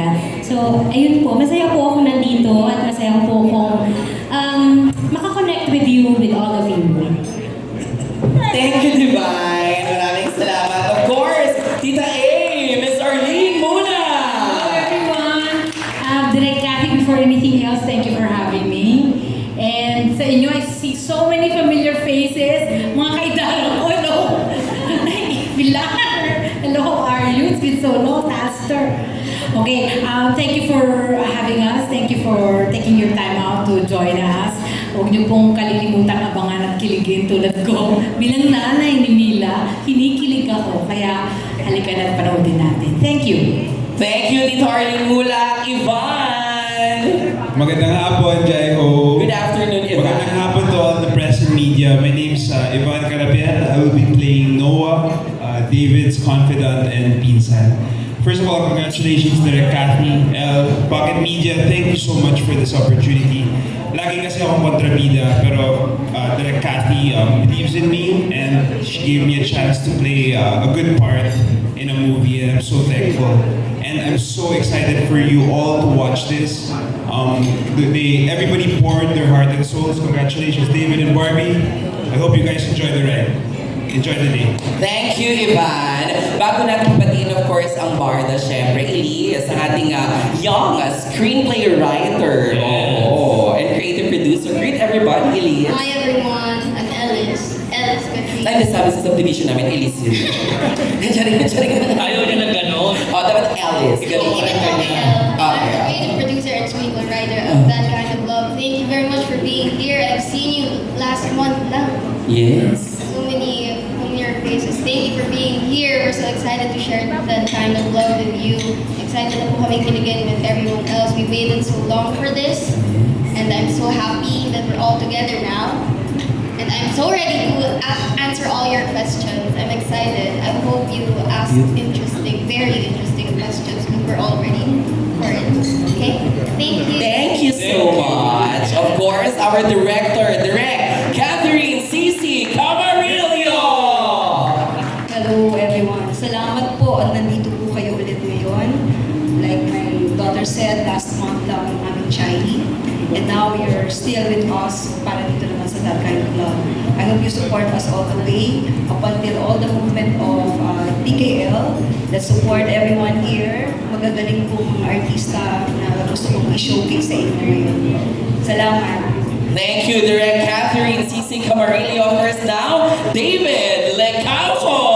that. So, ayun po, masaya po ako nandito at masaya po akong makakonect with you, with all of you. Thank you, Divine. Maraming salamat. Of course, Tita A, Miss Arlene muna. Hello everyone! Direct Kathy, before anything else, thank you for having me. And sa inyo, I see so many familiar faces. Mga kaidaran ko, hello! Pilar! Hello, how are you? It's been so long, Pastor. Okay, thank you for having us. Thank you for taking your time out to join us. Huwag niyo pong kalilimutang abangan at kiligin tulad ko. Bilang nanay ni Mila, kinikilig ako. Kaya halika na at panoodin natin. Thank you. Thank you, Tita Arlene Mulak. Ivan! Magandang hapon, Jaiho. Good afternoon, Ivan. Magandang hapon to all the press and media. My name's Ivan Carapiel. I will be playing Noah, David's confidant and pinsan. First of all, congratulations to Kathy, Pocket Media. Thank you so much for this opportunity. Lagi kasi akong kontrabida, pero Direk Kathy believes in me and she gave me a chance to play a good part in a movie, and I'm so thankful. And I'm so excited for you all to watch this. Everybody poured their heart and souls. Congratulations, David and Barbie. I hope you guys enjoy the ride. Enjoy the day. Thank you, Ivan. Bago natin batiin, of course, ang Barda, syempre, Elise, ang ating young screenplay writer. Oh, and creative producer. Greet everybody, Elise. Hi everyone, I'm Ellis. Ellis Patrice. Ay, nasabi sa subdivision namin, Elise yun. Charing. Ayaw niya ng gano'n. Oh, dapat Alice. You can call me El. I'm a creative producer and screenplay writer of That Kind of Love. Thank you very much for being here. I've seen you last month lang. Yes. So many familiar faces. Thank you for being here. We're so excited to share That Kind of Love with you. Excited na po kami kiligin with everyone else. We waited so long for this. And I'm so happy that we're all together now. And I'm so ready to answer all your questions. I'm excited. I hope you ask interesting, very interesting questions because we're all ready for it. Okay? Thank you. Thank you so much. Of course, our director, Catherine Cici Camarillo. Hello everyone. Salamat po at nandito po kayo ulit ngayon. Like my daughter said, last month lang ang aming Chinese. And now you're still with us para dito naman sa That Kind of Love. I hope you support us all the way up until all the movement of TKL that support everyone here. Magagaling po mga artista na gusto kong i-showcase sa inyo ngayon. Salamat. Thank you, Direct Catherine Cici Camarillo. Of course, now, David Lecauco.